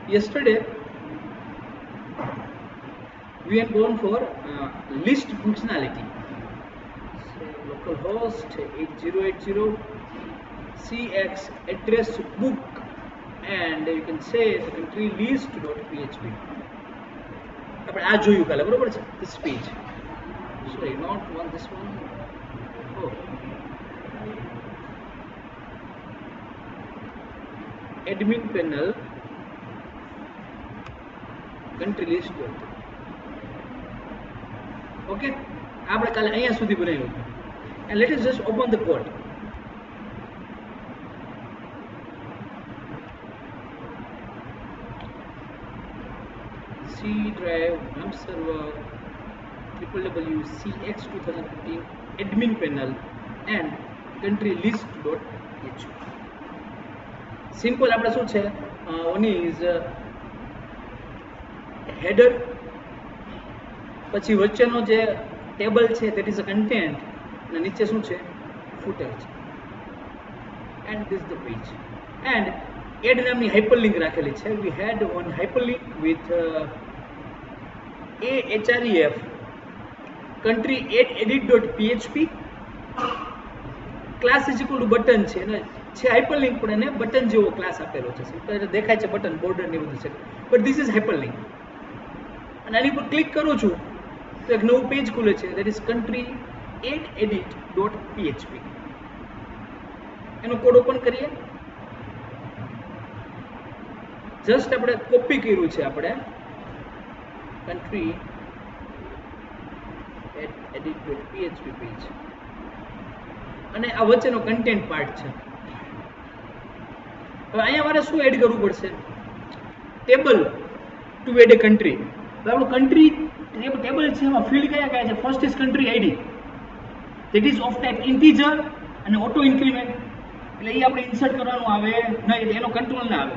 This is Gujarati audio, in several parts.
yesterday we had gone for list functionality. So localhost 8080 cx address book, and you can say the country list.php. આપણે આ જોયું કાલે, બરોબર છે? this page, sorry, not one, this one. Oh, admin panel country list. Okay, આપણે કાલે અહીંયા સુધી બનાવ્યું. And let us just open the code. C drive web server www.cx2015 admin panel and country list.php. simple આપણે શું છે, one is header, પછી વચ્ચેનો જે ટેબલ છે that is a content, અને નીચે શું છે, footer છે, and this is the page, and add નામની hyperlink રાખેલી છે. we had one hyperlink with ahref country edit.php class is equal to button છે, ને છે hyperlink પણ એને બટન જેવો ક્લાસ આપેલો છે. એટલે દેખાય છે બટન, બોર્ડર ને બધું છે, but this is hyperlink. અને આની પર ક્લિક કરું છું તો એક નવું પેજ ખુલે છે, that is country edit.php. એનો કોડ ઓપન કરીએ. જસ્ટ આપણે કોપી કર્યું છે આપણે country edit.php પેજ, અને આ વચ્ચેનો કન્ટેન્ટ પાર્ટ છે. હવે અહીંયા મારે શું એડ કરવું પડશે? Table to add a country. આપણું કન્ટ્રી ટેબલ છે, એમાં ફિલ્ડ કયા કયા છે? First is country ID, that is of type integer અને ઓટો ઇન્ક્રીમેન્ટ, એટલે એ આપણે ઇન્સર્ટ કરવાનું આવે નહીં, એનો કંટ્રોલ ના આવે.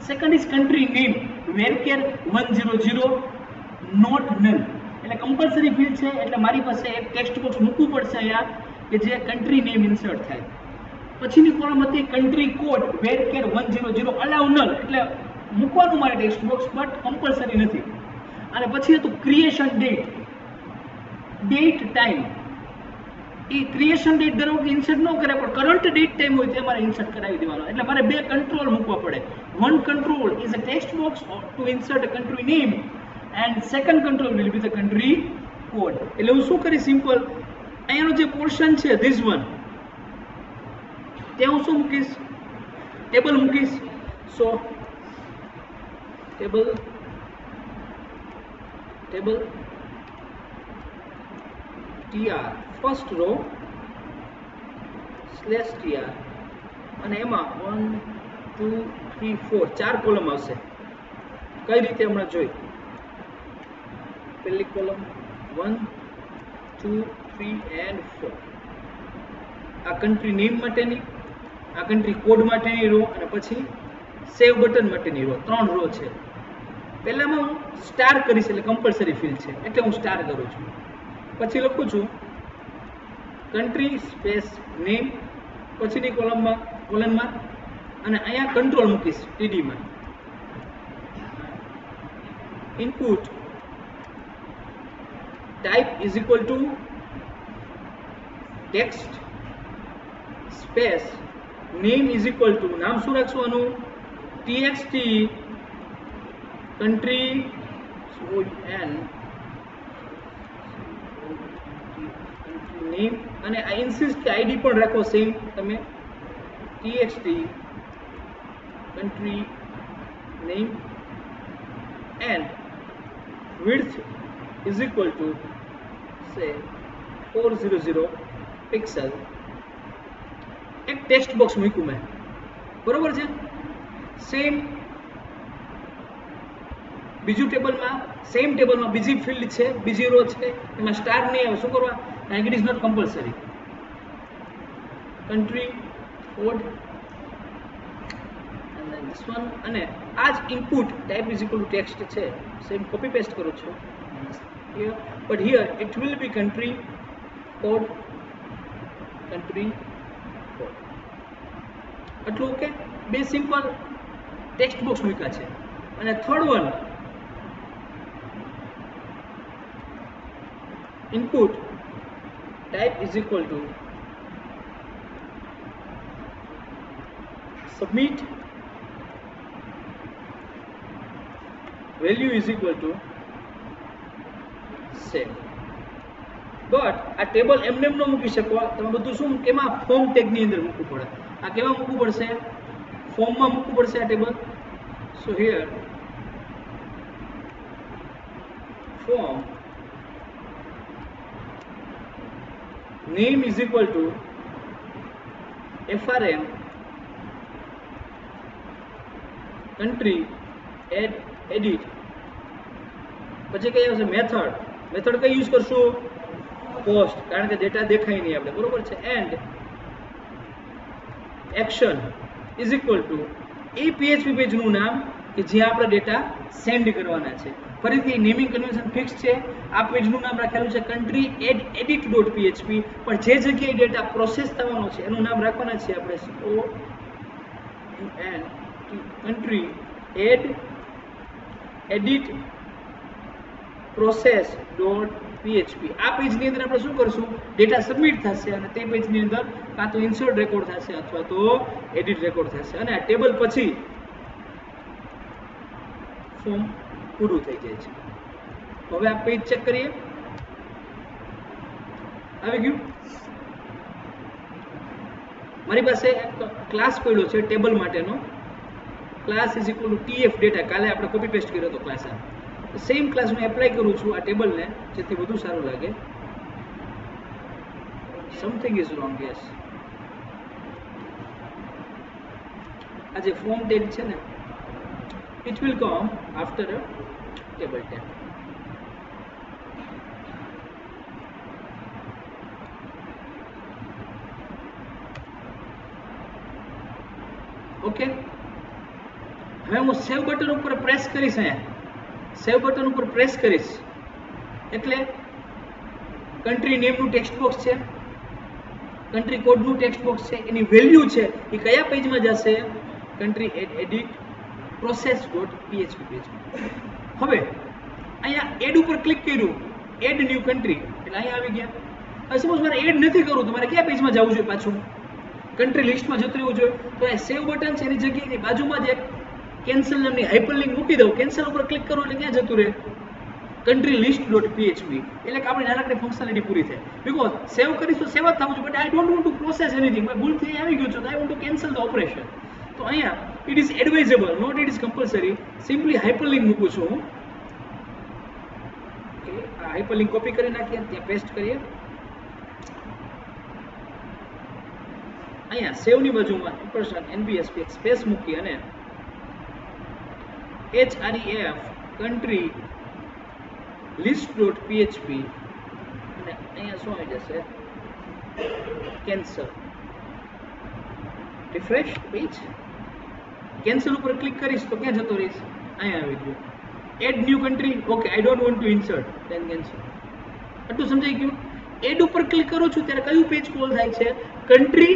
Second is country name, varchar 100 not null, એટલે કમ્પલસરી ફિલ્ડ છે, એટલે મારી પાસે એક ટેક્સ્ટ બોક્સ મૂકવું પડશે અહીંયા કે જે કન્ટ્રી નેમ ઇન્સર્ટ થાય. પછીની કોલમ હતી કન્ટ્રી કોડ, વેરકેર 100 અલાઉ નલ, એટલે મૂકવાનું મારે ટેક્સ્ટ બોક્સ, બટ કમ્પલસરી નથી. અને પછી હતું ક્રિએશન ડેટ, ડેટ ટાઈમ. એ ક્રિએશન ડેટ દર વખતે ઇન્સર્ટ ન કરે, પણ કરંટ ડેટ ટાઈમ હોય તે મારે ઇન્સર્ટ કરાવી દેવાનો. એટલે મારે બે કંટ્રોલ મૂકવા પડે. One control is a text box to insert a country name, and second control will be the country code. એટલે હું શું કરી, સિમ્પલ અહીંયાનો જે પોર્શન છે this one, ત્યાં હું શું મૂકીશ? ટેબલ મૂકીશ. So table tr first row /tr, અને એમાં 1 2 3 4 ચાર કોલમ આવશે. કઈ રીતે હમણાં જોઈ. પહેલી કોલમ 1 2 3 and 4, આ કન્ટ્રી નેમ માટેની, આ કન્ટ્રી કોડ માટેની રો, અને પછી સેવ બટન માટેની રો. ત્રણ રો છે. પહેલામાં હું સ્ટાર કરીશ, એટલે કમ્પલસરી ફિલ્ડ છે, એટલે હું સ્ટાર કરું છું. પછી લખું છું કન્ટ્રી સ્પેસ નેમ, પછીની કોલનમાં, અને અહીંયા કંટ્રોલ મૂકીશ ટીડીમાં. Input type is equal to text space name is equal to, નામ શું રાખશું txt country name, અને આ insist કે id પણ રાખો સેમ તમે, txt country name and width is equal to say 400 pixel. એક ટેક્સ્ટ બોક્સ મૂક્યું મેં, બરોબર છે? સેમ બીજું ટેબલમાં, સેમ ટેબલમાં બીજી ફિલ્ડ છે, બીજી રો છે, એમાં સ્ટાર નહીં આવે. શું કરવા? It is not compulsory. Country code and then this one, અને આ જ input type is equal to text છે, સેમ કોપી પેસ્ટ કરું છું here, but here it will be country code. આટલું ઓકે. બે સિમ્પલ ટેક્સ્ટ બોક્સ મૂક્યા છે. અને third one input type is equal to submit value is equal to save. But આ ટેબલ એમને ન મૂકી શકો, તમે બધું શું કેમાં ફોર્મ ટેગ ની અંદર મૂકવું પડે. આ કેવા મૂકવું પડશે? ફોર્મમાં મૂકવું પડશે આ table. So here form name is equal to frm country add edit. પછી કઈ આવશે? મેથડ. મેથડ કઈ યુઝ કરશું? પોસ્ટ, કારણ કે ડેટા દેખાય નહીં આપણે, બરોબર છે. And action is equal two A PHP પેજનું નામ કે જ્યાં આપણે ડેટા સેન્ડ કરવાના છે. ફરીથી નેમિંગ કન્વેન્શન ફિક્સ છે. આ પેજનું નામ રાખેલું છે country add edit.php, પણ જે જગ્યાએ ડેટા પ્રોસેસ થવાનો છે એનું નામ રાખવાના છે આપણે country add edit process.php. આ પેજની અંદર આપણે શું કરશું? ડેટા સબમિટ થશે અને તે પેજની અંદર કાં તો ઇન્સર્ટ રેકોર્ડ થશે અથવા તો એડિટ રેકોર્ડ થશે અને આ ટેબલ પછી ફોર્મ પૂરું થઈ જાય છે. હવે આ પેજ ચેક કરીએ. આવી ગયું. મારી પાસે એક ક્લાસ પડ્યો છે ટેબલ માટેનો. Class is equal two tf data. કાલે આપણે કોપી પેસ્ટ કર્યો હતો ક્લાસ. સેમ ક્લાસ હું એપ્લાય કરું છું આ ટેબલને, જેથી વધુ સારું લાગે. Something is wrong. યસ, આ જે ફોર્મ ટેગ છે ને, it will come after a table tag. Okay, હવે હું સેવ બટન ઉપર પ્રેસ કરીશ. અહીંયા સેવ બટન ઉપર પ્રેસ કરીશ એટલે કન્ટ્રી નેમનું ટેક્સ્ટ બોક્સ છે, કન્ટ્રી કોડનું ટેક્સ્ટ બોક્સ છે, એની વેલ્યુ છે એ કયા પેજમાં જશે? કન્ટ્રી એડિટ process.php પેજમાં. હવે અહીંયા એડ ઉપર ક્લિક કર્યું, એડ ન્યૂ કન્ટ્રી, એટલે અહીંયા આવી ગયા. હવે સપોઝ મારે એડ નથી કરવું તો મારે કયા પેજમાં જવું જોઈએ? પાછું કન્ટ્રી લિસ્ટમાં જતું રહેવું જોઈએ. તો આ સેવ બટન છે એની જગ્યાએ બાજુમાં જ એક કેન્સલ નામની હાઇપરલિંક મૂકી દઉં. કેન્સલ ઉપર ક્લિક કરો એટલે ક્યાં જતું રહે? country list.php. એટલે કે આપણી નાનકડી ફંક્શનાલિટી પૂરી થાય. બીકોઝ સેવ કરીશ તો સેવ જ થવું જોઈએ, but I don't want to process anything. ભૂલથી આવી ગયું છે તો I want to cancel the operation. તો અહીંયા it is advisable, not it is compulsory. Simply hyperlink મૂકું છું હું. આ હાઇપરલિંક કોપી કરી નાખીએ, ત્યાં પેસ્ટ કરીએ. અહીંયા સેવ ની બાજુમાં NBSP સ્પેસ મૂકી અને href country list.php અને અહીંયા શું આવી જશે? કેન્સલ. Refresh page. કેન્સલ ઉપર ક્લિક કરીશ તો ક્યાં જતો રહીશ? અહીંયા આવી ગયું. Add new country. Okay, I don't want to insert, then cancel. આટલું સમજાઈ ગયું? એડ ઉપર ક્લિક કરું છું ત્યારે કયું પેજ કોલ થાય છે? country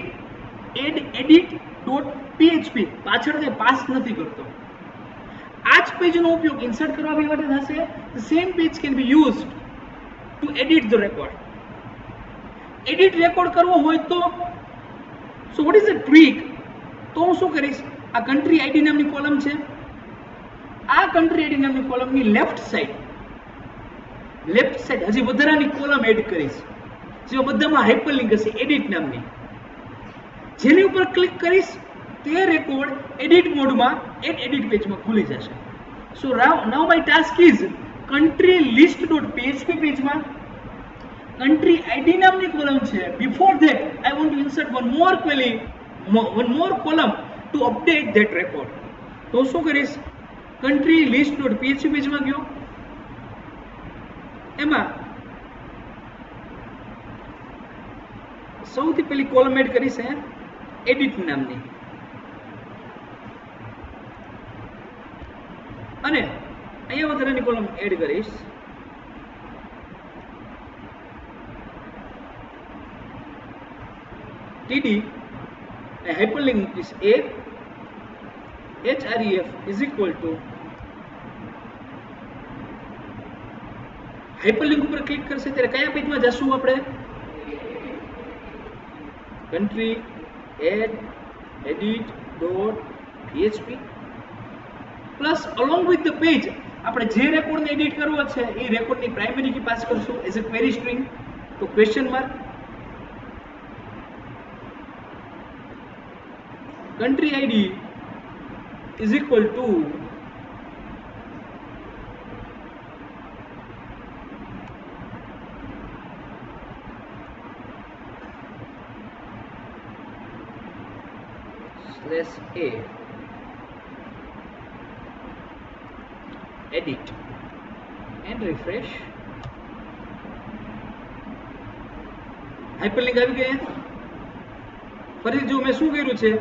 add edit.php. પાછળ પાસ નથી કરતો. આ જ પેજનો ઉપયોગ ઇન્સર્ટ કરવા માટે થશે. The same page can be used to edit the record. Edit record કરવો હોય તો so what is the trick? તો હું શું કરીશ? આ કન્ટ્રી આઈડી નામની કોલમ છે, આ કન્ટ્રી આઈડી નામની કોલમની લેફ્ટ સાઈડ હજી વધારાની કોલમ એડ કરીશ, જે બધામાં હાઇપરલિંક હશે એડિટ નામની. જેની ઉપર ક્લિક કરીશ તે રેકોર્ડ એડિટ મોડમાં એડિટ પેજમાં ખુલી જશે. So now my task is country list.php પેજમાં country id નામની કોલમ છે. Before that I want to insert one more column to update that record. તો શું કરીશ? country list.php પેજમાં ગયો, એમાં સૌથી પહેલી કોલમ એડ કરીશ એડિટ નામની, અને અહીંયા વધારાની કોલમ એડ કરીશ td હાઇપરલિંક મૂકીશ href is equal to hyperlink ઉપર ક્લિક કરશે ત્યારે કયા પેજમાં જશું આપણે? country add edit.php plus along with the page આપણે જે રેકોર્ડને એડિટ કરવો છે એ રેકોર્ડની પ્રાઇમરી કી પાસ કરશું એઝ અ ક્વેરી સ્ટ્રિંગ, તો question mark country id is equal to /a edit and refresh. Hyperlink આવી ગઈ. ફરી જો મેં શું કર્યું છે,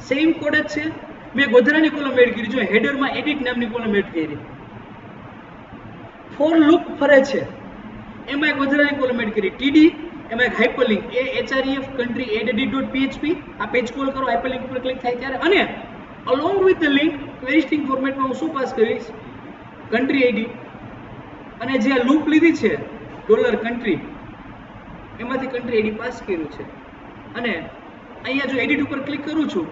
સેમ કોડ જ છે, મેં ગોધરાની કોલમ એડ કરી. જો હેડરમાં એડિટ નામની કોલમ એડ કરી. ફોર લૂપ ફરે છે એમાં એક ગોધરાની કોલમ એડ કરી, ટીડી એમાં એક hyperlink href country add edit.php. આ પેજ કોલ કરો, હાઇપરલિંક ઉપર ક્લિક થાય ત્યારે, અને along with the link query string ફોર્મેટમાં હું શું પાસ કરીશ? country id, અને જે આ લૂપ લીધી છે $country એમાંથી country id પાસ કર્યું છે. અને અહીંયા જો એડિટ ઉપર ક્લિક કરું છું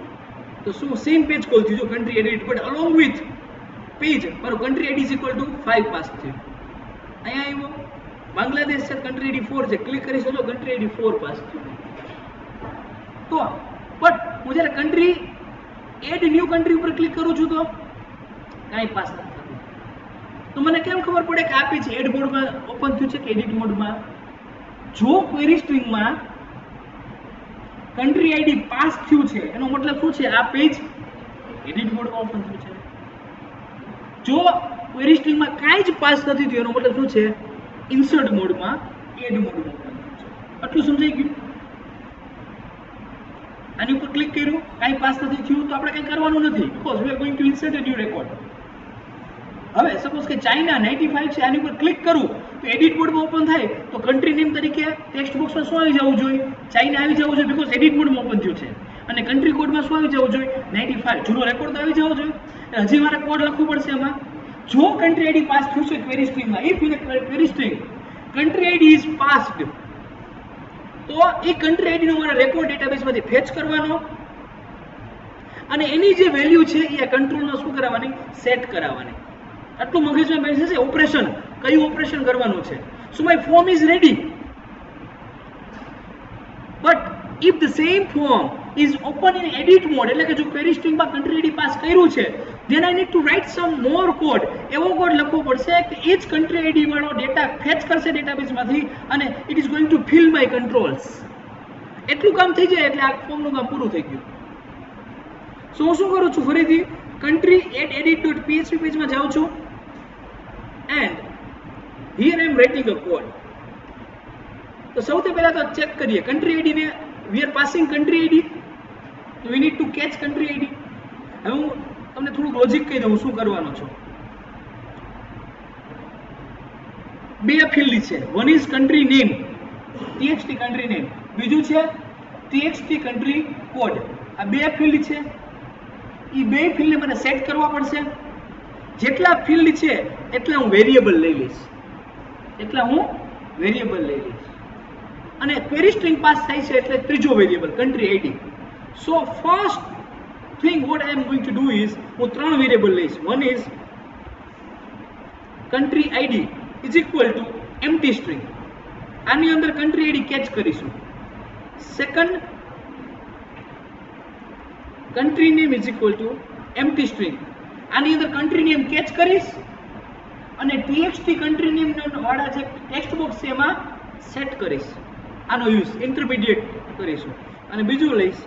તો શું સેમ પેજ કોલ થયું, જો country edit, but along with page મારો country id is equal to 5 pass થયું. અહીંયા આવ્યો બાંગ્લાદેશ છે, country id 4 છે, ક્લિક કરીશું તો country id 4 પાસ થયું. તો બટ હું જ્યારે country add new country ઉપર ક્લિક કરું છું તો કાંઈ પાસ નથી થતું. તો મને કેમ ખબર પડે કે આ પેજ એડ મોડમાં ઓપન થયું છે કે એડિટ મોડમાં? જો ક્વેરી સ્ટ્રિંગમાં country id પાસ થયું છે એનો મતલબ શું છે? આ પેજ એડિટ મોડમાં ઓપન થયું છે. જો ક્વેરી સ્ટ્રિંગમાં કાંઈ જ પાસ નથી થયું એનો મતલબ શું છે? ઇન્સર્ટ મોડમાં, એડ મોડમાં ઓપન થયું છે. આટલું સમજાઈ ગયું? આની ઉપર ક્લિક કર્યું, કાંઈ પાસ નથી થયું તો આપણે કંઈ કરવાનું નથી, because we are going to insert a new record. હવે સપોઝ કે ચાઇના 95 છે, આની ઉપર ક્લિક કરું તો એડિટ મોડમાં ઓપન થાય તો કન્ટ્રી નેમ તરીકે ટેક્સ્ટ બોક્સમાં શું આવી જવું જોઈએ? ચાઇના આવી જવું જોઈએ, બીકોઝ એડિટ મોડમાં ઓપન થયું છે. અને કન્ટ્રી કોડમાં શું આવી જવું જોઈએ? 95, જૂનો રેકોર્ડ તો આવી જવો જોઈએ. હજી મારે કોડ લખવું પડશે એમાં. જો country id પાસ થયું છે ક્વેરી સ્ટ્રિંગમાં, if in a query string country id is passed, તો એ country id નો મારા રેકોર્ડ ડેટાબેઝમાંથી ફેચ કરવાનો અને એની જે વેલ્યુ છે એ આ કંટ્રોલનો શું કરાવવાની? સેટ કરાવવાની. આટલું મગજમાં બેસે છે. ઓપરેશન, કયું ઓપરેશન કરવાનું છે? So my form is ready, but if the same form is open in edit mode, એટલે કે જો ક્વેરી સ્ટ્રિંગમાં country id પાસ કર્યું છે, then I need to write some more code. એવો કોડ લખવો પડશે કે એ જ country id વાળો ડેટા ફેચ કરશે ડેટાબેઝમાંથી અને it is going to fill my controls. એટલું કામ થઈ જાય એટલે આ ફોર્મનું કામ પૂરું થઈ ગયું. સો હું શું કરું છું? ફરીથી country add edit.php પેજમાં જાઉં છું and here I am writing a code. તો સૌથી પહેલા તો ચેક કરીએ country id ને. we are passing country id, so we need to catch country id. હવે હું તમને થોડુંક લોજિક કહી દઉં શું કરવાનું છું. બે ફિલ્ડ છે, one is country name, txt country name, બીજું છે txt country code. આ બે ફિલ્ડ છે, એ બે ફિલ્ડને મને સેટ કરવા પડશે. જેટલા ફિલ્ડ છે એટલા હું વેરિયેબલ લઈ લઈશ, અને ક્વેરી સ્ટ્રિંગ પાસ થાય છે એટલે ત્રીજો variable country id. So first thing what I am going to do is હું ત્રણ વેરિયેબલ લઈશ. one is country id is equal to empty string, આની અંદર country id કેચ કરીશું. second country name is equal to empty string, આની અંદર country name કેચ કરીશ અને txt country name વાળા જે ટેક્સ્ટ બોક્સ છે એમાં સેટ કરીશ. આનો યુઝ ઇન્ટરમીડિયેટ કરીશું. અને બીજું લઈશ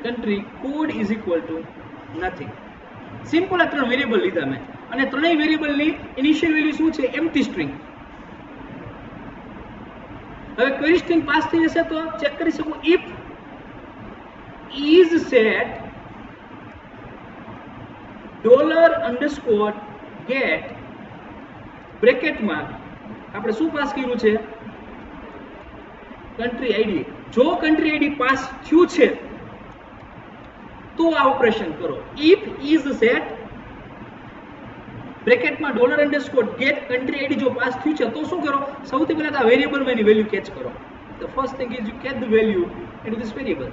country code is equal to nothing. Simple આ ત્રણ વેરિયેબલ લીધા મેં, અને ત્રણેય વેરિયેબલની ઇનિશિયલ વેલ્યુ શું છે? Empty string. હવે ક્વેરી સ્ટ્રિંગ પાસ થઈ જશે તો ચેક કરી શકું, if is set $_get બ્રેકેટમાં આપણે શું પાસ કર્યું છે? country id. જો country id પાસ થયું છે તો આ ઓપરેશન કરો. if is set બ્રેકેટમાં $_get country ID જો પાસ થયું છે તો શું કરો, સૌથી પહેલા તો આ વેરિયેબલમાં એની વેલ્યુ કેચ કરો. The first thing is you catch the value into this variable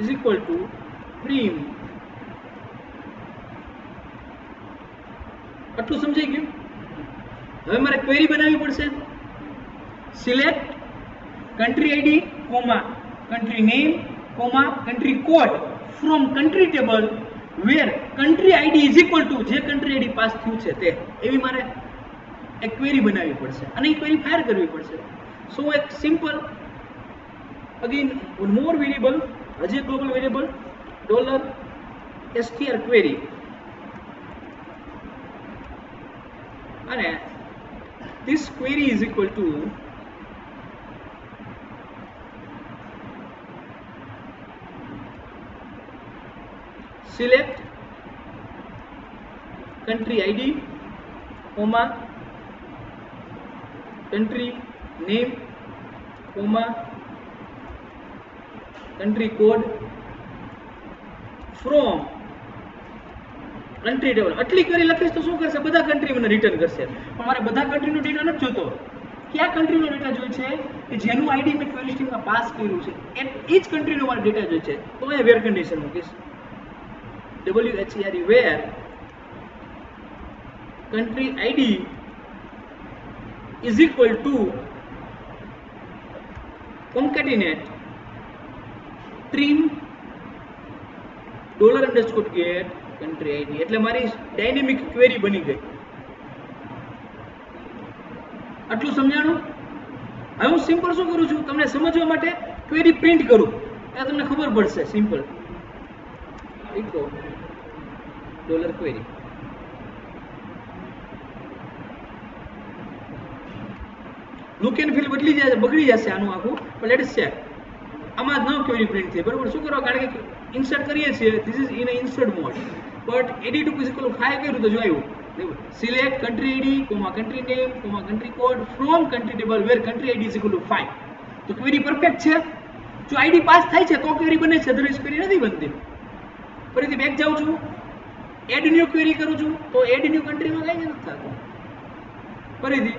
is equal to prim. આટલું સમજાઈ ગયું? હવે મારે ક્વેરી બનાવવી પડશે. Select country ID, country name, country code from country table where country ID is equal to જે country ID પાસ થયું છે તે, એવી મારે એક ક્વેરી બનાવવી પડશે અને એ ક્વેરી ફાયર કરવી પડશે. સો એક સિમ્પલ અગેન મોર વેરિયેબલ, હજી એક ગ્લોબલ વેરિયેબલ $str query અને this query is equal to select country ID, country name, country code from country table. આટલી ક્વેરી લખીશ તો શું કરશે, બધા કન્ટ્રી મને રિટર્ન કરશે. પણ મારે બધા કન્ટ્રીનો ડેટા નથી જોતો. કયા કન્ટ્રીનો ડેટા જોઈએ છે કે જેનું આઈડી મેં ક્વેરી સ્ટ્રીંગમાં પાસ કર્યું છે એ જ કન્ટ્રીનો મારે ડેટા જોઈએ છે. તો એ વેર કન્ડિશન મૂકીશ, WHERE where country ID is equal to concatenate trim $_get country ID. એટલે મારી ડાયનેમિક ક્વેરી બની ગઈ. આટલું સમજાણું? હવે હું સિમ્પલ શું કરું છું, તમને સમજવા માટે ક્વેરી પ્રિન્ટ કરું એટલે તમને ખબર પડશે. Simple echo $query. Look and feel બદલી જાય, બગડી જશે આનું આખું, પણ લેટ્સ ચેક. આમાં ન ક્વેરી પ્રિન્ટ થઈ, બરોબર? શું કરો, કારણ કે ઇન્સર્ટ કરીએ છીએ, this is in insert mode, but edit is equal two 5 કર્યું તો જો આવ્યું. Select country ID, country name, country code from country table where country ID is equal to 5. તો ક્વેરી પરફેક્ટ છે. જો આઈડી પાસ થાય છે તો ક્વેરી બને છે, અધરવાઇઝ ક્વેરી નથી બનતી. ફરીથી બેક જાઉં છું, એડ ન્યુ ક્વેરી કરું છું તો એડ ન્યુ કન્ટ્રીમાં કંઈ નથી થતું. ફરીથી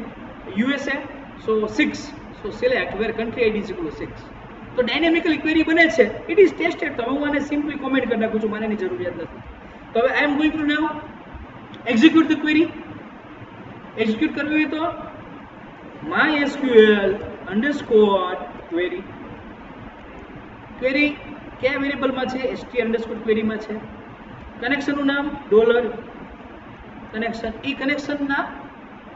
USA, so 6, so select where country ID is equal to 6. તો ડાયનેમિકલી ક્વેરી બને છે. It is tested. તો હું આને સિમ્પલી કોમેન્ટ કરી નાખું છું, મારે એની જરૂરિયાત નથી. તો હવે I am going to now execute the query. Execute કરવી હોય તો MySQL_query. ક્વેરી કયા વેરિયેબલમાં છે? str_query માં છે. કનેક્શનનું નામ $કનેક્શન, એ કનેક્શનના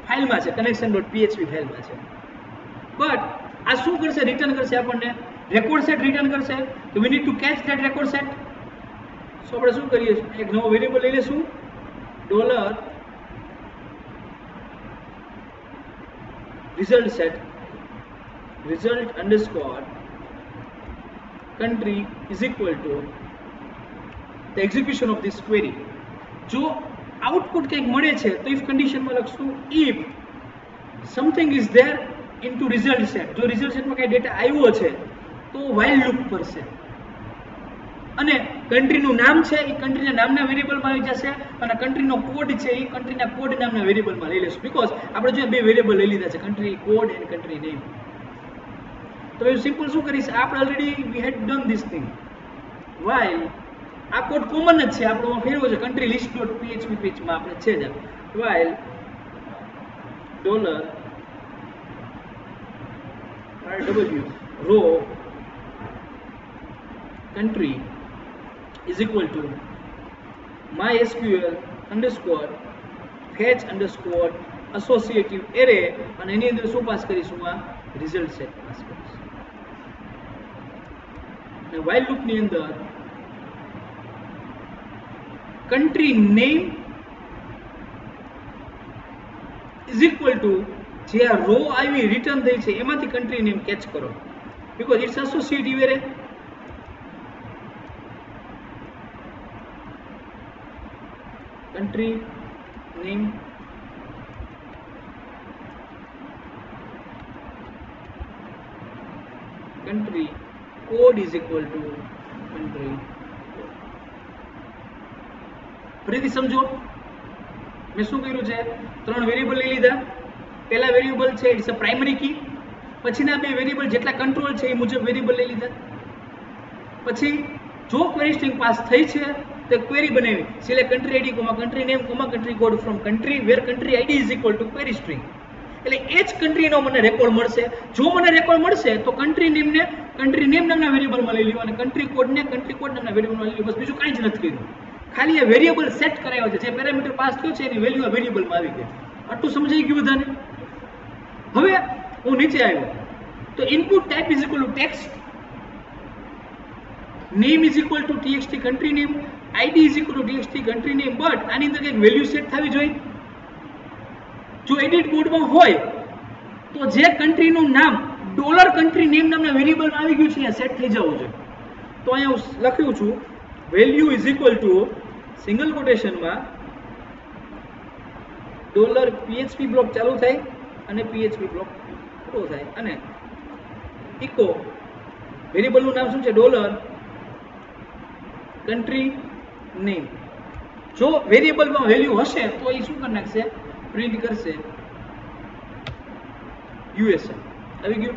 ફાઇલમાં છે, connection.php ફાઇલમાં છે. બટ આ શું કરશે, રિટર્ન કરશે આપણને રેકોર્ડ સેટ રિટર્ન કરશે. તો we need to catch that record set. So આપણે શું કરીએ, એક નવો વેરિયેબલ લઈ લઈશું, $result set result_country is equal to the execution of this query. જો આઉટપુટ કંઈક મળે છે તો ઇફ કન્ડિશનમાં લખશું if something is there into result set. જો result setમાં કંઈ ડેટા આવ્યો છે તો while loop કરશે અને કન્ટ્રીનું નામ છે એ કન્ટ્રીના નામના વેરિયેબલમાં આવી જશે અને કન્ટ્રીનો કોડ છે એ કન્ટ્રીના કોડ નામના વેરિયેબલમાં લઈ લેશું. બીકોઝ આપણે જો બે વેરિયેબલ લઈ લીધા છે, country code and country name. તો હું સિમ્પલ શું કરીશ, આપણે already we had done this thing. while આ કોડ કોમન જ છે, આપણો ફેરવો છે country list.php પેજમાં આપણે છે જ. while $rw row country is equal to MySQL_fetch_associative array અને એની અંદર શું પાસ કરીશું, આ રિઝલ્ટ સેટ પાસ કરીશું. અને while loop ની અંદર country name is equal to જે આ રો આવી રિટર્ન થઈ છે એમાંથી કન્ટ્રી નેમ કેચ કરો, because it's associative array. country name country code is equal to country. ફરીથી સમજો મેં શું કર્યું છે, 3 વેરિયેબલ લઈ લીધા. પહેલા વેરિયેબલ છે ઇટ્સ અ પ્રાઇમરી કી, પછીના 2 વેરિયેબલ જેટલા કંટ્રોલ છે એ મુજબ વેરિયેબલ લઈ લીધા. પછી જો ક્વેરી સ્ટ્રિંગ પાસ થઈ છે તો ક્વેરી બનાવી, select country ID comma country name comma country code from country where country ID is equal to query string. એટલે એ જ કન્ટ્રીનો મને રેકોર્ડ મળશે. જો મને રેકોર્ડ મળશે તો કન્ટ્રી નેમ નામના વેરિયેબલમાં લઈ લ્યો અને કન્ટ્રી કોડને કન્ટ્રી કોડ નામના વેરિયેબલમાં લઈ લ્યો. બસ બીજું કાંઈ જ નથી કર્યું. ખાલી એ વેરિયેબલ સેટ કરાવ્યો છે, જે પેરામીટર પાસ થયો છે એની વેલ્યુ આ વેરિયેબલમાં આવી ગઈ. આટલું સમજાઈ ગયું બધાને? હવે હું નીચે આવ્યો તો input type is equal to text, name is equal two txt country name, ID is equal two txt country name. But આની અંદર કંઈક વેલ્યુ સેટ થવી જોઈએ. જો એડિટ મોડમાં હોય તો જે કન્ટ્રીનું નામ $country name નામના વેરિયેબલમાં આવી ગયું છે અહીંયા સેટ થઈ જવું જોઈએ. તો અહીંયા હું લખ્યું છું value is equal to single કોટેશનમાં $PHP બ્લોક ચાલુ થાય અને PHP બ્લોક પૂરો થાય અને ઇકો વેરિયેબલનું નામ શું છે, $country name. જો વેરિયેબલમાં વેલ્યુ હશે તો એ શું કરી નાખશે, પ્રિન્ટ કરશે USA. આવી ગયું.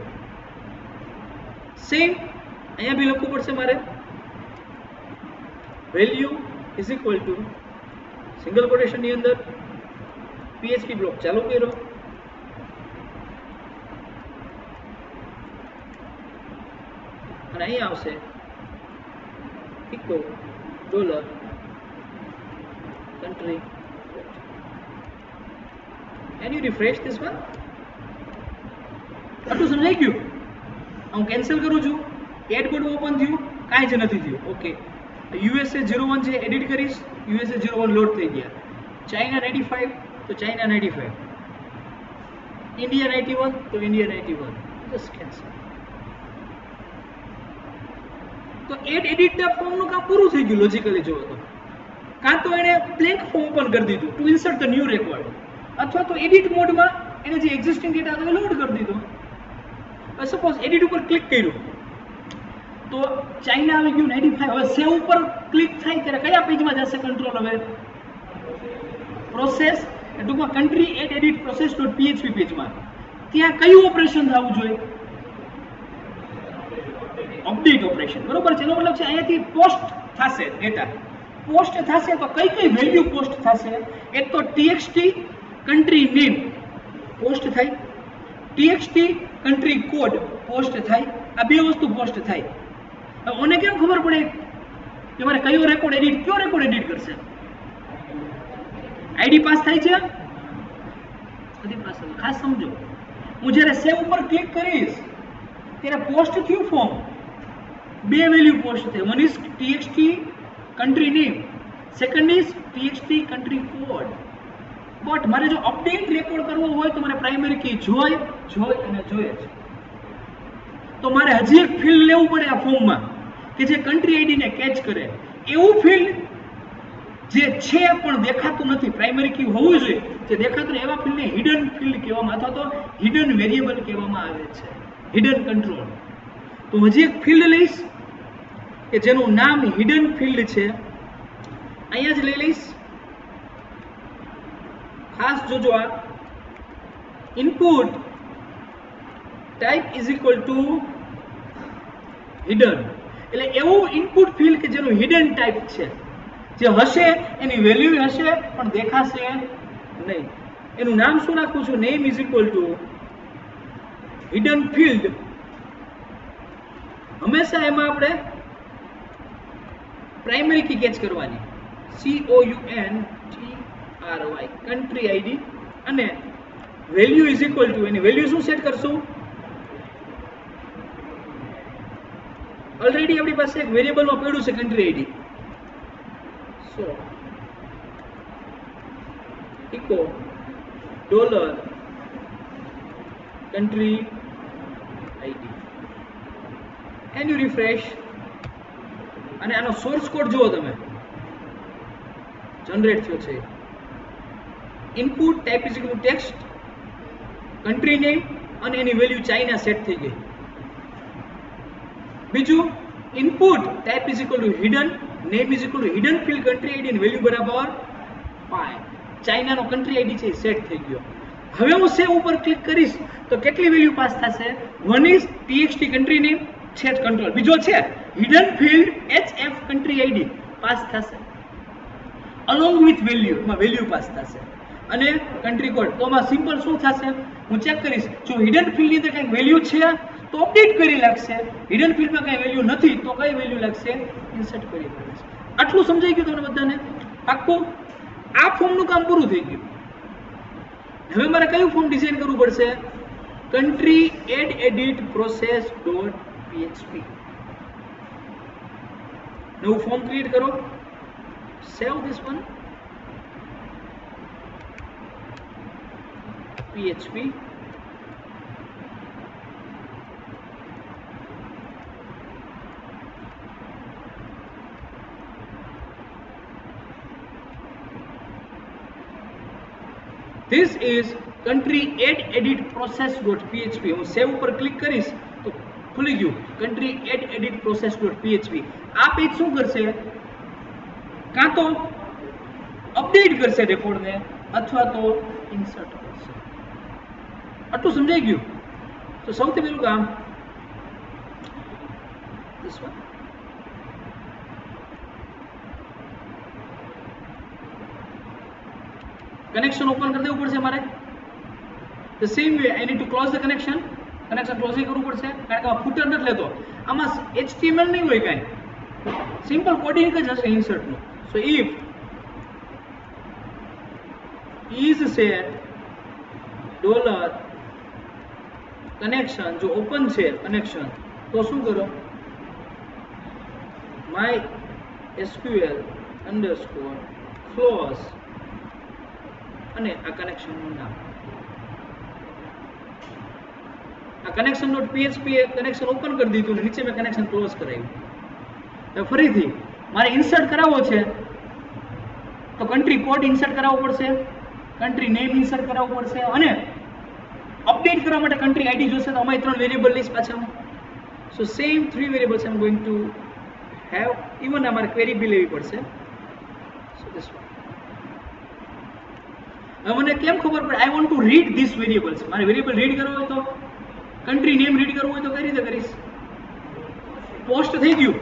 સેમ અહીંયા બી લખવું પડશે મારે, value is equal to single quotation ની અંદર PHP બ્લોક ચાલુ કર્યો અને અહીં આવશે eco $country. Can you refresh this one? આટલું સમજાઈ ગયું? હું કેન્સલ કરું છું, એડ કોડ ઓપન થયું, કાંઈ જ નથી થયું. ઓકે, USA 01 છે, એડિટ કરીશ, USA 01 લોડ થઈ ગયા. ચાઇના 95 તો ચાઇના 95, ઇન્ડિયા 91 તો ઇન્ડિયા 91. Just cancel. તો એડિટના ફોર્મનું કામ પૂરું થઈ ગયું લોજિકલી જોવો તો. કાં તો એણે બ્લેન્ક ફોર્મ ઓપન કરી દીધું to insert the new record, અથવા તો એડિટ મોડમાં એને જે એક્ઝિસ્ટિંગ ડેટા હતો એ લોડ કરી દીધો. સપોઝ એડિટ ઉપર ક્લિક કર્યું તો ચાઇના આવી ગયું 95. હવે સેવ ઉપર ક્લિક થાય ત્યારે કયા પેજમાં જશે કંટ્રોલ? હવે પ્રોસેસ ટૂંકમાં country at edit process dot PHP પેજમાં. ત્યાં કયું ઓપરેશન થવું જોઈએ? Update operation. બરોબર છે. એનો મતલબ છે અહીંયાથી પોસ્ટ થશે ડેટા. પોસ્ટ થશે તો કઈ કઈ વેલ્યુ પોસ્ટ થશે? એક તો txt કન્ટ્રી નેમ પોસ્ટ થાય, txt કન્ટ્રી કોડ પોસ્ટ થાય. આ બે વસ્તુ પોસ્ટ થાય. હવે ઓને કેમ ખબર પડે કે મારે કયો રેકોર્ડ એડિટ કરશે? આઈડી પાસ થાય છે, બધી પાસ થાય. ખાસ સમજો, હું જ્યારે સેવ ઉપર ક્લિક કરીશ ત્યારે પોસ્ટ થયું ફોર્મ, બે વેલ્યુ પોસ્ટ થાય. One is txt country name, second is txt country code. But મારે જો અપડેટ રેકોર્ડ કરવો હોય તો મારે પ્રાઇમરી કી જોઈ અને જોઈએ જ. તો મારે હજી એક ફિલ્ડ લેવું પડે આ ફોર્મમાં કે જે કન્ટ્રી આઈડીને કેચ કરે. એવું ફિલ્ડ જે છે પણ દેખાતું નથી, પ્રાઇમરી કી હોવું જોઈએ જે દેખાતું નહીં, એવા ફિલ્ડને હિડન ફિલ્ડ કહેવામાં અથવા તો હિડન વેરિયેબલ કહેવામાં આવે છે, હિડન કંટ્રોલ. તો હજી એક ફિલ્ડ લઈશ કે જેનું નામ હિડન ફિલ્ડ છે, અહીંયા જ લઈ લઈશ. ખાસ જોજો, આ input type is equal to hidden. એટલે એવું ઇનપુટ ફિલ્ડ કે જેનું હિડન ટાઈપ છે, જે હશે એની વેલ્યુ હશે પણ દેખાશે નહીં. એનું નામ શું નાખું છું? Name is equal to hidden field. હંમેશા એમાં આપણે પ્રાઇમરી કી કેચ કરવાની, COUNTRY કન્ટ્રી આઈડી, અને વેલ્યુ ઇઝ ઇક્વલ ટુ એની વેલ્યુ શું સેટ કરશું? ઓલરેડી આપણી પાસે એક વેરિયેબલમાં પડ્યું છે country ID. So echo $country ID. And you refresh અને આનો સોર્સ કોડ જુઓ તમે, જનરેટ થયો છે. Input type is equal to text, country name અને એની વેલ્યુ ચાઇના સેટ થઈ ગઈ. બીજું input type is equal to hidden, name is equal to hidden field country ID અને વેલ્યુ બરાબર 5. ચાઇનાનો કન્ટ્રી આઈડી છે સેટ થઈ ગયો. હવે હું સેવ ઉપર ક્લિક કરીશ તો કેટલી વેલ્યુ પાસ થશે? 1 ઇઝ txt કન્ટ્રી નેમ છે કંટ્રોલ, બીજો છે hidden field hf country ID pass થશે અલોંગ વિથ વેલ્યુ, માં વેલ્યુ પાસ થશે અને કન્ટ્રી કોડ. તો આમાં સિમ્પલ શું થશે? હું ચેક કરીશ, જો હિડન ફિલ્ડ ની અંદર કંઈક વેલ્યુ છે તો અપડેટ કરી લાગશે, હિડન ફિલ્ડમાં કંઈ વેલ્યુ નથી તો કઈ વેલ્યુ લાગશે? ઇન્સર્ટ કરી લાગશે. આટલું સમજાઈ ગયું તમને બધાને? પાક્કું? આ ફોર્મનું કામ પૂરું થઈ ગયું. હવે મારે કયું ફોર્મ ડિઝાઇન કરવું પડશે? country add edit process.php. નવું ફોર્મ ક્રિએટ કરો, save this one php. This is country add edit process.php. હું સેવ ઉપર ક્લિક કરીશ તો ખુલી ગયું country add edit process.php. આ પેજ શું કરશે? કાં તો અપડેટ કરશે રેકોર્ડને અથવા તો ઇન્સર્ટ કરશે. આટલું સમજાઈ ગયું? તો સૌથી પહેલું કામ this one. કનેક્શન ઓપન કરી દેવું પડશે મારે. The same way I need to close the connection. Connection close કરવું પડશે કારણ કે આ ફૂટર નથી લેતો. આમાં HTML નહીં હોય કાંઈ, સિમ્પલ કોડિંગ જ હશે ઇન્સર્ટ નું. સો if is set dollar connection, જો ઓપન છે કનેક્શન તો શું કરો? my SQL underscore close અને આ કનેક્શનનું નામ. આ કનેક્શન.php કનેક્શન ઓપન કરી દીધું ને નીચે મેં કનેક્શન ક્લોઝ કરાવ્યું. હવે ફરીથી મારે ઇન્સર્ટ કરાવવો છે તો કન્ટ્રી કોડ ઇન્સર્ટ કરાવવો પડશે, કન્ટ્રી નેમ ઇન્સર્ટ કરાવવું પડશે અને અપડેટ કરવા માટે કન્ટ્રી આઈડી જોશે. તો અમારી 3 વેરિયેબલ લઈશ પાછા. So same 3 variables I am going to have. Even અમારે ક્વેરી બી લેવી પડશે. So this one. હવે મને કેમ ખબર પડે? I want to read this variables. મારે વેરિયેબલ રીડ કરવો હોય તો, કન્ટ્રી નેમ રીડ કરવું હોય તો કઈ રીતે કરીશ? પોસ્ટ થઈ ગયું,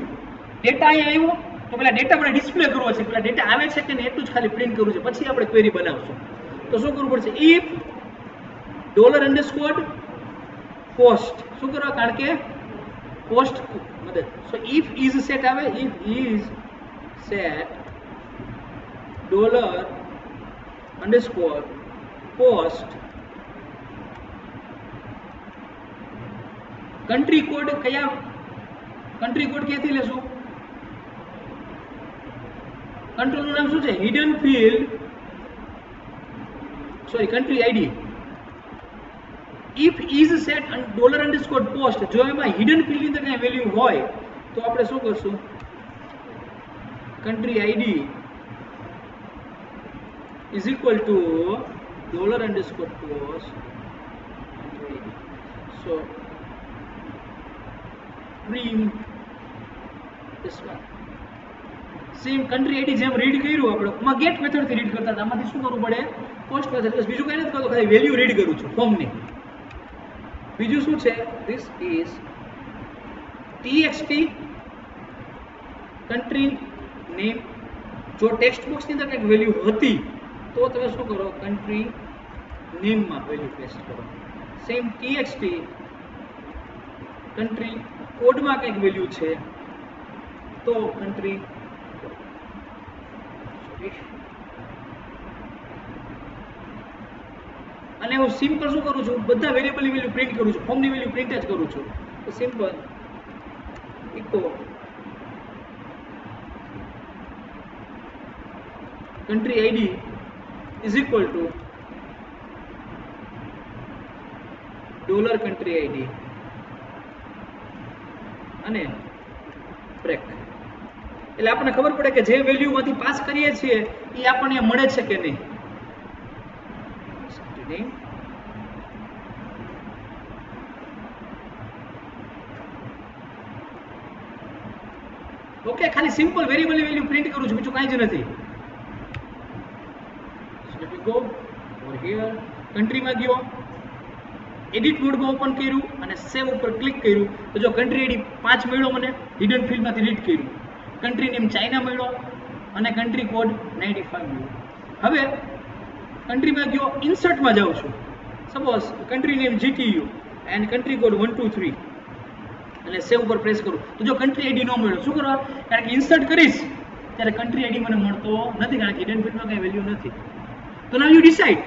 ડેટા અહીંયા આવ્યો તો પેલા ડેટા આપણે ડિસ્પ્લે કરવો છે, પેલા ડેટા આવે છે કે નહીં એટલું જ ખાલી પ્રિન્ટ કરવું છે, પછી આપણે ક્વેરી બનાવશું. તો શું કરવું પડશે? if $_ શું કરવા? કારણ કે પોસ્ટ મદદ. સો if is set આવે, if is set $_ country code કયા? કન્ટ્રી કોડ ક્યાંથી લેશું? કંટ્રોલનું નામ શું છે? Hidden field, sorry country ID. if is set $_ જો એમાં હિડન ફિલ્ડ ની અંદર કઈ વેલ્યુ હોય તો આપણે શું કરશું? Country ID is equal to $_ so print this one. Same country ID જેમ રીડ કર્યું આપણે માં ગેટ મેથડ થી રીડ કરતા હતા, આમાંથી શું કરવું પડે? Post method. બસ બીજું કઈ નથી કરતો, ખાલી વેલ્યુ રીડ કરું છું ફોર્મ ની. બીજું શું છે? this is txt country name. જો ટેક્સ્ટ બોક્સ ની અંદર કંઈક વેલ્યુ હતી તો તમે શું કરો? કન્ટ્રી નેમ માં વેલ્યુ પેસ્ટ કરો. સેમ txt કન્ટ્રી કોડ માં કંઈક વેલ્યુ છે તો કન્ટ્રી. અને હું સિમ્પલ શું કરું છું? બધા વેરિયેબલની વેલ્યુ પ્રિન્ટ કરું છું, ફોર્મની વેલ્યુ પ્રિન્ટ જ કરું છું. તો simple echo country ID is equal to $country ID અને બ્રેક. એટલે આપણને ખબર પડે કે જે વેલ્યુ માંથી પાસ કરીએ છીએ એ આપણને મળે છે કે નહીં. ઓકે, ખાલી સિમ્પલ વેરિયેબલની વેલ્યુ પ્રિન્ટ કરું છું, બીજું કાંઈ જ નથી. So let me go over here, કન્ટ્રીમાં ગયો, એડિટ મોડમાં ઓપન કર્યું અને સેવ ઉપર ક્લિક કર્યું તો જો કન્ટ્રી આઈડી 5 મળ્યો, મને હિડન ફિલ્ડમાંથી રીડ કર્યું, કન્ટ્રી નેમ ચાઇના મળ્યો અને કન્ટ્રી કોડ 95 મળ્યો. હવે કન્ટ્રીમાં ગયો, ઇન્સર્ટમાં જાઉં છું, suppose country name GTU and country code 123 અને સેવ ઉપર પ્રેસ કરું તો જો કન્ટ્રી આઈડી ન મળ્યો, શું કરવા? કારણ કે ઇન્સર્ટ કરીશ ત્યારે કન્ટ્રી આઈડી મને મળતો નથી, કારણ કે હિડન ફિલ્ડમાં કંઈ વેલ્યુ નથી. તો નાઉ યુ ડિસાઇડ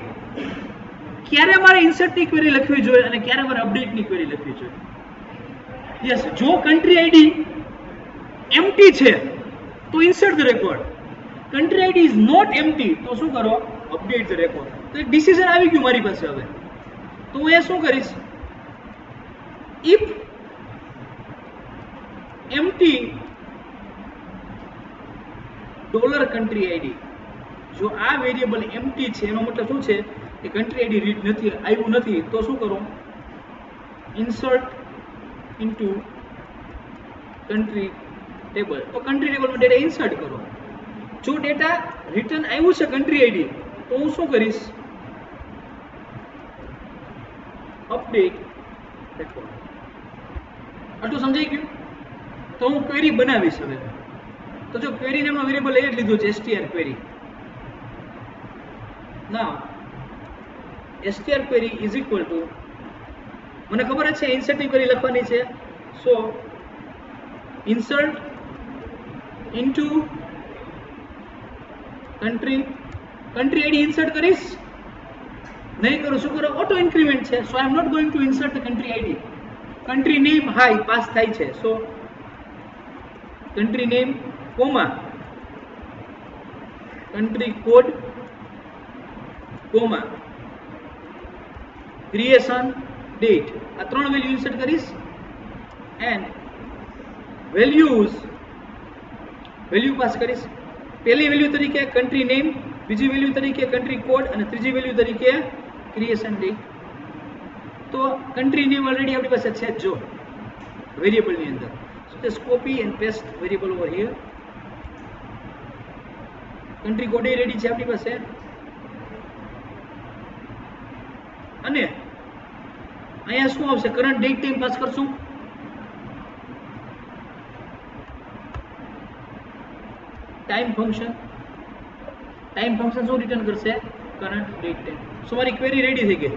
ક્યારે મારે ઇન્સર્ટની ક્વેરી લખવી જોઈએ અને ક્યારે મારે અપડેટની ક્વેરી લખવી જોઈએ. યસ, જો કન્ટ્રી આઈડી એમ્પ્ટી છે તો insert the record, country ID is not empty તો શું કરો? Update the record. તો એક ડિસિઝન આવી ગયું મારી પાસે. હવે તો હું એ શું કરીશ? If empty dollar country ID, જો આ વેરિયેબલ એમ્પ્ટી છે એનો મતલબ શું છે કે કન્ટ્રી આઈડી રીડ નથી, આવ્યું નથી, તો શું કરો? Insert into country table. તો કન્ટ્રી ટેબલમાં ડેટા ઇન્સર્ટ કરો. જો ડેટા રિટર્ન આવ્યું છે કન્ટ્રી આઈડી તો હું શું કરીશ? Update record. આટલું સમજાઈ ગયું? તો હું ક્વેરી બનાવીશ. હવે તો જો ક્વેરી નામનો વેરિયેબલ એ જ લીધું છે, str query. Now str query is equal to, મને ખબર છે ઇન્સર્ટ ની ક્વેરી લખવાની છે, so insert into country id insert કરીશ, નહીં કરું શું કરો? ઓટો ઇન્ક્રીમેન્ટ છે, so I am not going to insert the country id. Country name હાઈ પાસ થાય છે, સો country name comma country code comma creation date, આ 3 વેલ્યુ ઇન્સર્ટ કરીશ એન્ડ વેલ્યુ પાસ કરીશ. પહેલી વેલ્યુ તરીકે કન્ટ્રી નેમ, બીજી વેલ્યુ તરીકે કન્ટ્રી કોડ અને ત્રીજી વેલ્યુ તરીકે ક્રિએશન ડેટ. તો કન્ટ્રી નેમ ઓલરેડી આપણી પાસે છે જો વેરિયેબલની અંદર. So just copy and paste variable over here. Country code એ રેડી છે આપણી પાસે અને અહીંયા શું આવશે? કરંટ ડેટ ટાઈમ પાસ કરશું. ટાઈમ ફંક્શન શું રિટર્ન કરશે? Current date time. સો મારી ક્વેરી રેડી થઈ ગઈ.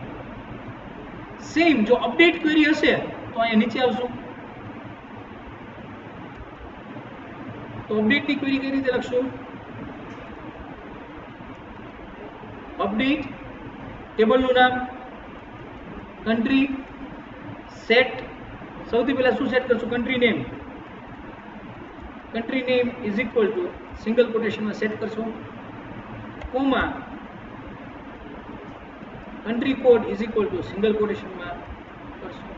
સેમ જો અપડેટ ક્વેરી હશે તો અહીંયા નીચે આવશું. તો અપડેટની ક્વેરી કઈ રીતે લખશું? અપડેટ, ટેબલનું નામ, કન્ટ્રી, સેટ. સૌથી પહેલા શું સેટ કરશું? Country name. Country name is equal to single કોટેશનમાં સેટ કરશું, comma country code is equal to single કોટેશનમાં કરશું.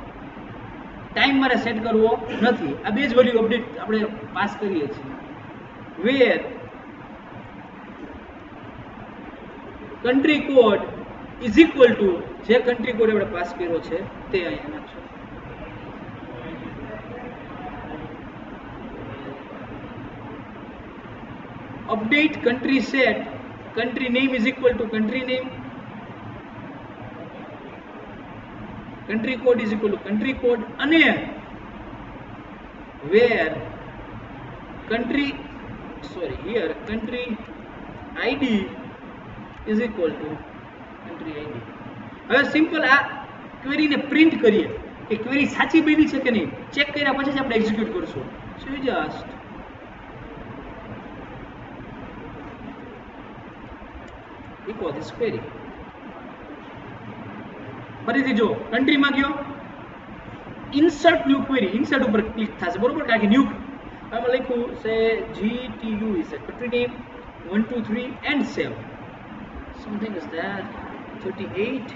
ટાઈમ મારે સેટ કરવો નથી, આ બે જ વેલ્યુ અપડેટ આપણે પાસ કરીએ છીએ. Where country code is equal to જે કન્ટ્રી કોડ આપણે પાસ કર્યો છે તે અહીંયા નાખશો. Update country set, country name is equal to country name, country code is equal to country code અને where country ID is equal to country id. હવે સિમ્પલ આ ક્વેરીને પ્રિન્ટ કરીએ કે ક્વેરી સાચી બની છે કે નહીં. ચેક કર્યા પછી જ આપણે એક્ઝિક્યુટ કરશું. So you just echo this query. ફરીથી જો કન્ટ્રીમાં ગયો, ઇન્સર્ટ ન્યુ ક્વેરી, ઇન્સર્ટ ઉપર ક્લિક થશે બરોબર, કારણ કે ન્યુ આમાં લખ્યું છે GTU is a country name 123 and save. Something is that 38.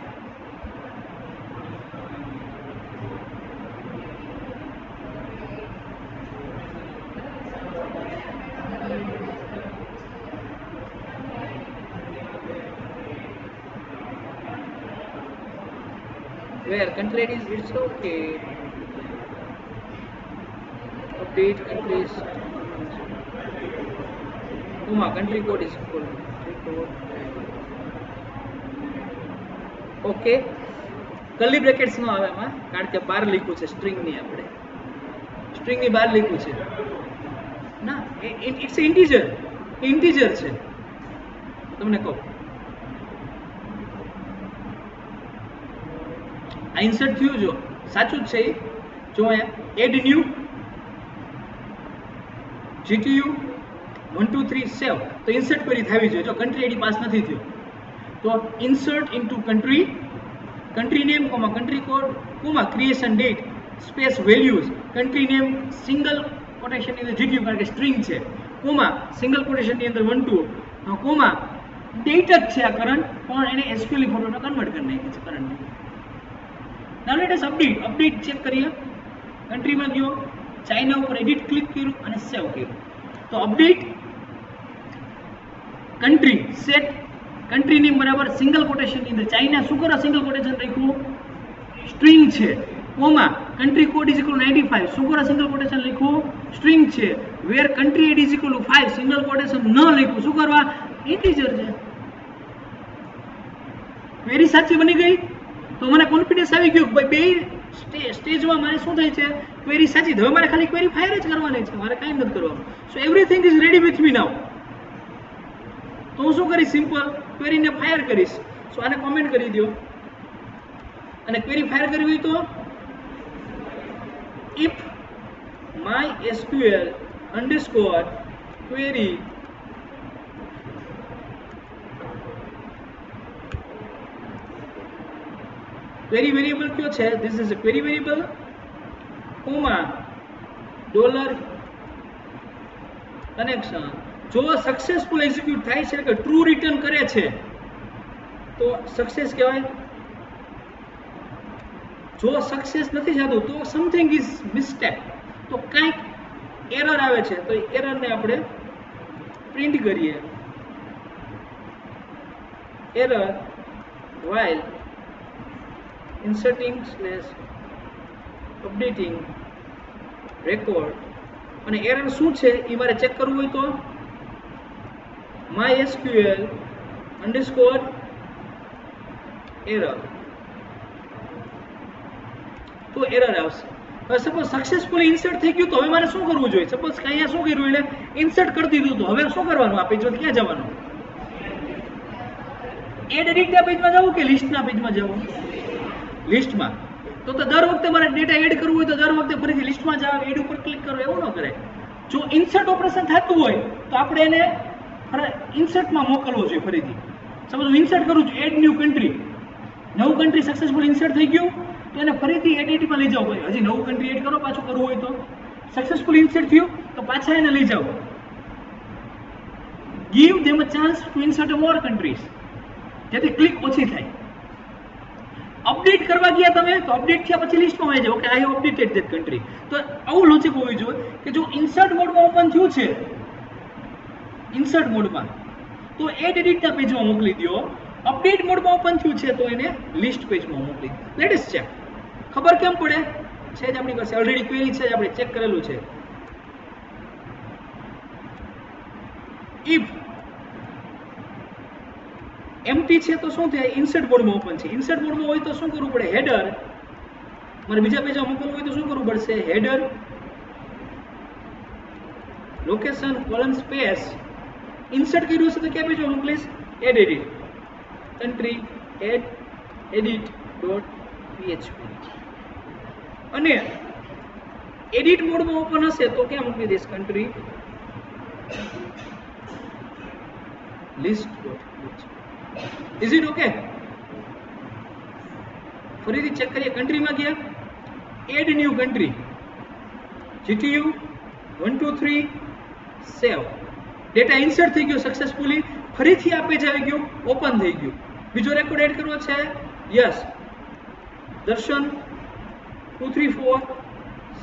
Where country is, it's okay. Update countries. Comma country code is equal okay curly brackets નો આવે એમાં કારણ કે બહાર લખ્યું છે સ્ટ્રિંગ ની આપણે સ્ટ્રિંગ ની બહાર લખ્યું છે ના ઇટ્સ ઇન્ટીજર છે તમને કહું આ ઇન્સર્ટ થયું જો સાચું જ છે જો અહીંયા એડ ન્યુ GTU 1 2 3 સેવ તો ઇન્સર્ટ કરી થવી જોઈએ જો કન્ટ્રી આઈડી પાસ નથી થયો તો insert into country name comma country code comma creation date space values country name single quotation ની અંદર GTU કારણ કે સ્ટ્રિંગ છે કોમા સિંગલ કોટેશન ની અંદર 1 2 કોમા ડેટ જ છે આ કરંટ પણ એને SQL ફોર્મેટમાં કન્વર્ટ કરી નાખી છે current now let us update check કરીએ કન્ટ્રીમાં ગયો ચાઇના ઉપર એડિટ ક્લિક કર્યું અને સેવ કર્યું તો update country set country name બરાબર સિંગલ કોટેશન ની અંદર ચાઇના શું કરો સિંગલ કોટેશન રાખ્યું સ્ટ્રિંગ છે comma country code is equal 95 શું કરો સિંગલ કોટેશન લખ્યું સ્ટ્રિંગ છે where country id is equal 5 single quotation ન લખ્યું શું કરવા ઇન્ટીજર છે ક્વેરી સાચી બની ગઈ તો મને કોન્ફિડન્સ આવી ગયો ભાઈ બે સ્ટેજમાં મારે શું થાય છે ક્વેરી સાચી હવે મારે ખાલી ક્વેરી ફાયર જ કરવાની છે મારે કાંઈ નથી કરવાનું so everything is ready with me now તો હું શું કરીશ સિમ્પલ ક્વેરીને ફાયર કરીશ સો આને કોમેન્ટ કરી દો અને ક્વેરી ફાયર કરવી હોય તો if mysql underscore query query variable કયો છે this is a query variable comma dollar connection જો સક્સેસફુલ એક્ઝિક્યુટ થાય છે કે ટ્રુ રિટર્ન કરે છે તો સક્સેસ કહેવાય જો સક્સેસ નથી થતું તો સમથિંગ ઇઝ મિસ્ટેક તો કંઈક એરર આવે છે તો એરરને આપણે પ્રિન્ટ કરીએ error while inserting slash updating record અને એરર શું છે એ મારે ચેક કરવું હોય તો mysql underscore error તો એરર આવશે હવે સપોઝ સક્સેસફુલી ઇન્સર્ટ થઈ ગયું તો હવે મારે શું કરવું જોઈએ સપોઝ કે અહીંયા શું કર્યું એટલે ઇન્સર્ટ કરી દીધું તો હવે શું કરવાનું આ પેજમાં ક્યાં જવાનું એડ એડિટના પેજમાં જવું કે લિસ્ટના પેજમાં જવું લિસ્ટમાં તો દર વખતે મારે ડેટા એડ કરવું હોય તો દર વખતે ફરીથી લિસ્ટમાં જાવ એડ ઉપર ક્લિક કરો એવું ન કરે જો ઇન્સર્ટ ઓપરેશન થતું હોય તો આપણે એને ઇન્સર્ટમાં મોકલવો જોઈએ ફરીથી સપોઝ હું ઇન્સર્ટ કરું છું એડ ન્યૂ કન્ટ્રી નવું કન્ટ્રી સક્સેસફુલ ઇન્સર્ટ થઈ ગયું તો એને ફરીથી એડિટમાં લઈ જાવ હજી નવું કન્ટ્રી એડ કરો પાછું કરવું હોય તો સક્સેસફુલ ઇન્સર્ટ થયું તો પાછા એને લઈ જાઓ ગીવ ધેમ અ ચાન્સ ટુ ઇન્સર્ટ મોર કન્ટ્રીઝ જેથી ક્લિક ઓછી થાય અપડેટ કરવા ગયા તમે તો અપડેટ થયા પછી લિસ્ટમાં આવી જાવ કે I have updated that country તો આવું લોજિક હોવી જોઈએ કે જો ઇન્સર્ટ મોડમાં ઓપન થયું છે ઇન્સર્ટ મોડમાં તો એડ એડિટના પેજમાં મોકલી દો અપડેટ મોડમાં ઓપન થયું છે તો એને લિસ્ટ પેજમાં મોકલી દો લેટ અસ ચેક ખબર કેમ પડે છે જ આપણી પાસે ઓલરેડી ક્વેરી છે આપણે ચેક કરેલું છે ઇફ એમ્પ્ટી છે તો શું થાય ઇન્સર્ટ મોડમાં ઓપન છે ઇન્સર્ટ મોડમાં હોય તો શું કરવું પડે હેડર મારે બીજા પેજમાં મોકલવું હોય તો શું કરવું પડશે header location colon space insert કર્યું છે તો ક્યાં પેજમાં મોકલીશ add edit country add edit dot php અને એડિટ મોડમાં ઓપન હશે તો ક્યાં મૂકી દઈશ country list dot php Is it okay? ફરીથી ચેક કરીએ કન્ટ્રીમાં ગયા add new country GTU 1 2 3 save data insert થઈ ગયો સક્સેસફુલી ફરીથી આ પેજ આવી ગયું ઓપન થઈ ગયું બીજો રેકોર્ડ એડ કરવો છે યસ દર્શન 2 3 4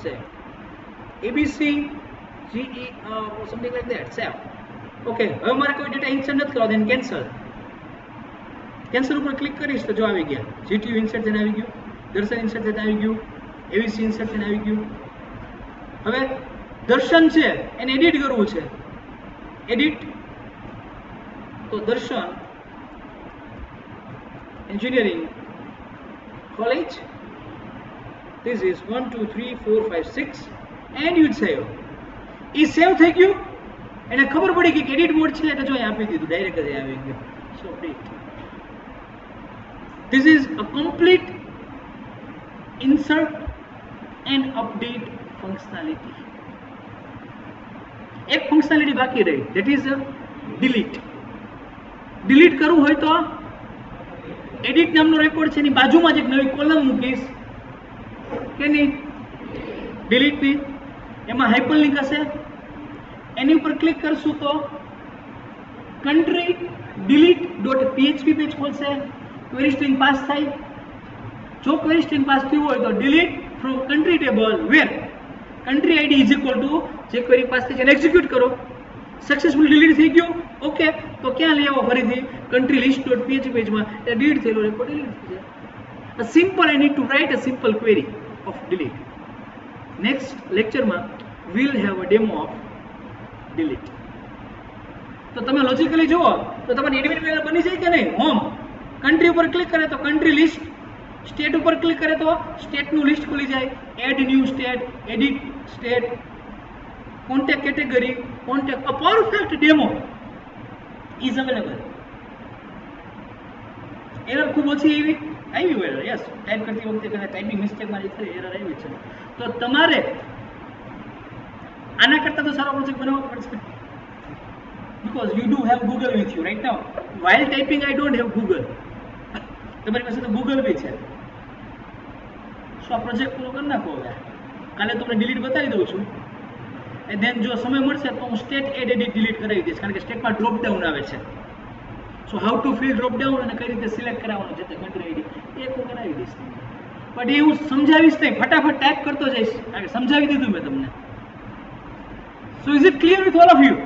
સેવ ABC GE something like that save okay હવે મારે કોઈ ડેટા ઇન્સર્ટ નથી કરવા દેન કેન્સલ ઉપર ક્લિક કરીશ તો જો આવી ગયા GTU ઇન્સર્ટ થઈને આવી ગયું દર્શન ઇન્સર્ટ થઈને આવી ગયું ABC ઇન્સર્ટ થઈને આવી ગયું હવે દર્શન છે એને એડિટ કરવું છે એડિટ તો દર્શન engineering college, this is 1 2 3 4 5 6 and you save. એ સેવ થઈ ગયું, એને ખબર પડી કે એડિટ મોડ છે એટલે જો અહીં આપી દીધું, ડાયરેક્ટ જ આવી ગયું. સો update. This is a complete insert and update functionality. એક ફંક્શનાલિટી બાકી રહી, that is delete. delete કરવું હોય તો એડિટ નામનો રેકોર્ડ છે એની બાજુમાં જ એક નવી કોલમ મૂકીશ કે નહીં, ડિલીટની, એમાં હાઇપરલિંક હશે, એની ઉપર ક્લિક કરશું તો country delete.php પેજ ખોલશે, ક્વેરી સ્ટ્રિંગ પાસ થાય. જો ક્વેરી સ્ટ્રિંગ પાસ થયું હોય તો delete from country table where country id is equal to જે ક્વેરી પાસ થઈ છે એને એક્ઝિક્યુટ કરો. સક્સેસફુલ ડિલીટ થઈ ગયું, ઓકે, તો ક્યાં લઈ આવો ફરીથી country list.php પેજમાં, એ ડિલીટ થયેલો રેકોર્ડ ડિલીટ થઈ જાય. A simple, I need to write a simple query of delete. Next lecture માં we'll have a demo of delete. તો તમે લોજિકલી જુઓ તો તમારી એડમિન પેનલ બની જાય કે નહીં. હોમ કન્ટ્રી ઉપર ક્લિક કરે તો કન્ટ્રી લિસ્ટ, સ્ટેટ ઉપર ક્લિક કરે તો સ્ટેટનું લિસ્ટ ખુલી જાય, add new state, edit state, contact category, contact. A perfect demo is available. Error ખૂબ ઓછી આવી હોય, યસ, ટાઈપ કરતી વખતે કદાચ ટાઈપિંગ મિસ્ટેકમાં જે થઈ એરર આવી છે, તો તમારે આના કરતાં તો સારો પ્રોજેક્ટ બનાવવો પડશે. because you do have Google with you right now. While typing I don't have Google. તમારી પાસે તો Google ભી છે. સો આ પ્રોજેક્ટ પૂરો કરી નાખો. હવે કાલે તમને ડિલીટ બતાવી દઉં છું, and then જો સમય મળશે તો હું સ્ટેટ એડ એડિટ ડિલીટ કરાવી દઈશ, કારણ કે સ્ટેટમાં ડ્રોપ ડાઉન આવે છે. So how to fill drop down અને કઈ રીતે સિલેક્ટ કરાવવાનું છે તે કન્ટ્રી આઈડી એ હું કરાવી દઈશ. બટ એ હું સમજાવીશ નહીં, ફટાફટ ટાઈપ કરતો જઈશ, કારણ કે સમજાવી દીધું મેં તમને. સો is it clear with all of you?